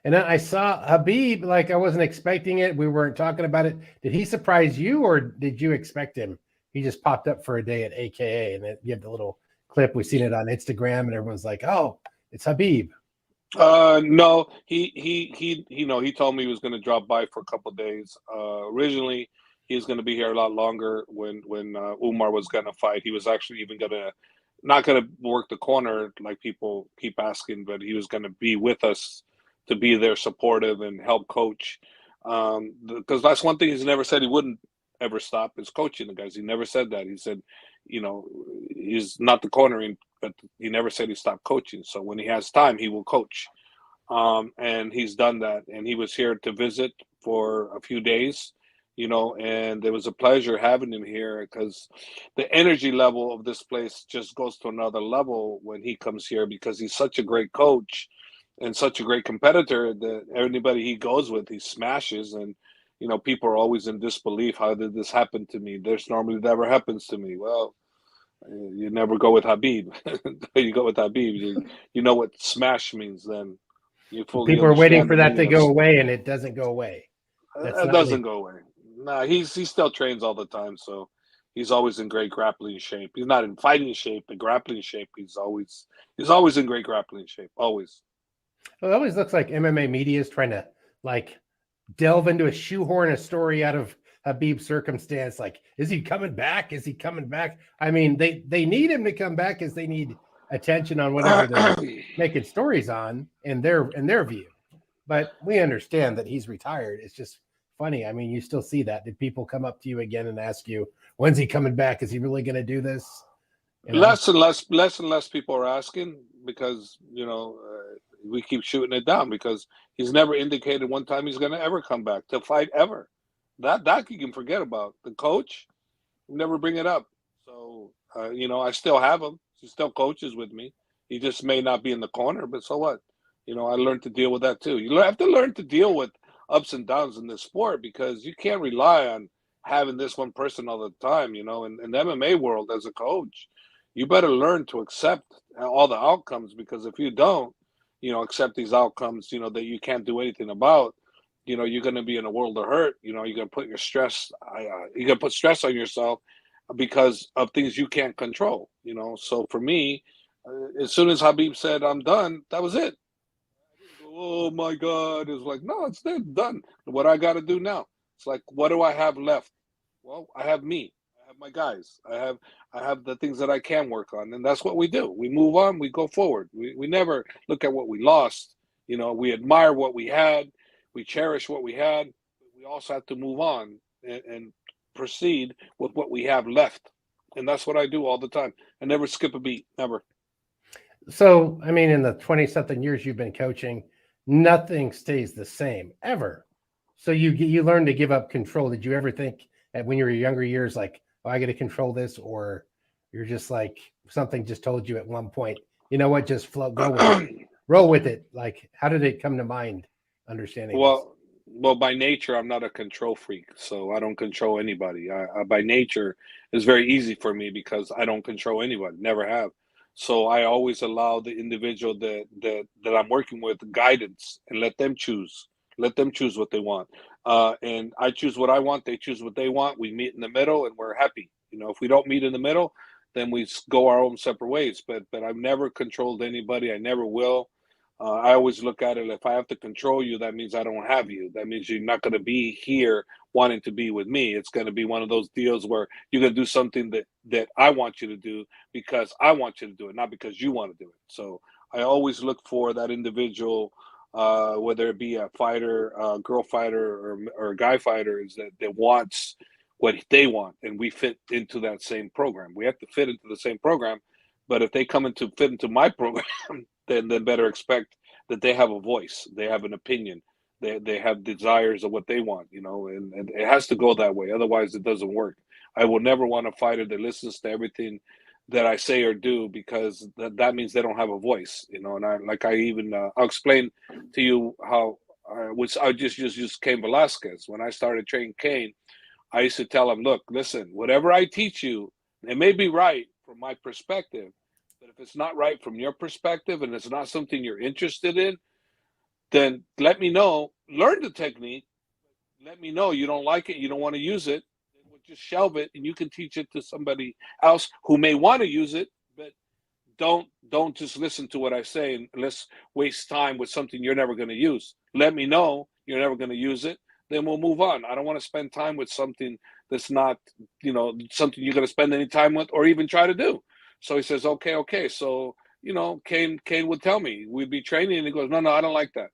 And then I saw Habib, like I wasn't expecting it. We weren't talking about it. Did he surprise you, or did you expect him? He just popped up for a day at AKA, and then you have the little clip. We've seen it on Instagram, and everyone's like, "Oh, it's Habib." No, he told me he was going to drop by for a couple of days. Originally, he was going to be here a lot longer when Umar was going to fight. He was actually even going to not going to work the corner like people keep asking, but he was going to be with us to be there supportive and help coach. Because that's one thing he's never said he wouldn't ever stop is coaching the guys. He never said that. He said, you know, he's not the cornering, but he never said he stopped coaching. So when he has time, he will coach. And he's done that. And he was here to visit for a few days, and it was a pleasure having him here because the energy level of this place just goes to another level when he comes here because he's such a great coach and such a great competitor that anybody he goes with, he smashes. And, people are always in disbelief. How did this happen to me? This normally never happens to me. Well, you never go with Habib. You go with Habib. You know what smash means then. You fully People are waiting understand for the that to meaning of go away, and it doesn't go away. That's it not doesn't really. go away. Nah, he still trains all the time, so he's always in great grappling shape. He's not in fighting shape, but grappling shape. He's always in great grappling shape. Always. Well, it always looks like MMA media is trying to like delve into a shoehorn a story out of Habib's circumstance. Like, is he coming back? Is he coming back? I mean, they need him to come back because they need attention on whatever they're making stories on in their view. But we understand that he's retired. It's just funny. I mean, you still see that. Did people come up to you again and ask you, when's he coming back? Is he really going to do this? You know? Less and less people are asking because we keep shooting it down because he's never indicated one time he's going to ever come back to fight ever. That you can forget about. The coach never bring it up. So I still have him. He still coaches with me. He just may not be in the corner, but so what? I learned to deal with that too. You have to learn to deal with ups and downs in this sport because you can't rely on having this one person all the time. In the MMA world as a coach, you better learn to accept all the outcomes because if you don't, accept these outcomes, that you can't do anything about, you're going to be in a world of hurt. You're going to put you're going to put stress on yourself because of things you can't control. So for me, as soon as Habib said I'm done, that was it. I didn't go, oh my God. It's like, no, it's dead, done. What I got to do now? It's like, what do I have left? Well, I have me. I have my guys. I have the things that I can work on, and that's what we do. We move on. We go forward. We never look at what we lost. We admire what we had. We cherish what we had. But we also have to move on and proceed with what we have left, and that's what I do all the time. I never skip a beat. Never. So, I mean, in the 20 something years you've been coaching, nothing stays the same ever. So you learn to give up control. Did you ever think that when you were younger years, like, oh, I got to control this, or you're just like something just told you at one point, you know what, just flow, go with it, roll with it. Like, how did it come to mind? Understanding this. Well, by nature, I'm not a control freak, so I don't control anybody. By nature, it's very easy for me because I don't control anybody, never have. So I always allow the individual that I'm working with guidance and let them choose. Let them choose what they want. And I choose what I want. They choose what they want. We meet in the middle, and we're happy. If we don't meet in the middle, then we go our own separate ways. But I've never controlled anybody. I never will. I always look at it, if I have to control you, that means I don't have you. That means you're not going to be here wanting to be with me. It's going to be one of those deals where you're going to do something that I want you to do because I want you to do it, not because you want to do it. So I always look for that individual, whether it be a fighter, a girl fighter, or a guy fighter, is that wants what they want, and we fit into that same program. We have to fit into the same program, but if they come into fit into my program, then better expect that they have a voice, they have an opinion, they have desires of what they want, and it has to go that way. Otherwise, it doesn't work. I will never want a fighter that listens to everything that I say or do because that means they don't have a voice, And I'll explain to you how which I just use Cain Velasquez. When I started training Cain, I used to tell him, look, listen, whatever I teach you, it may be right from my perspective, but if it's not right from your perspective and it's not something you're interested in, then let me know. Learn the technique. Let me know you don't like it, you don't want to use it. Then we'll just shelve it, and you can teach it to somebody else who may want to use it. But don't just listen to what I say and let's waste time with something you're never going to use. Let me know you're never going to use it, then we'll move on. I don't want to spend time with something that's not, something you're going to spend any time with or even try to do. So he says, okay. So, Kane would tell me we'd be training, and he goes, no, I don't like that.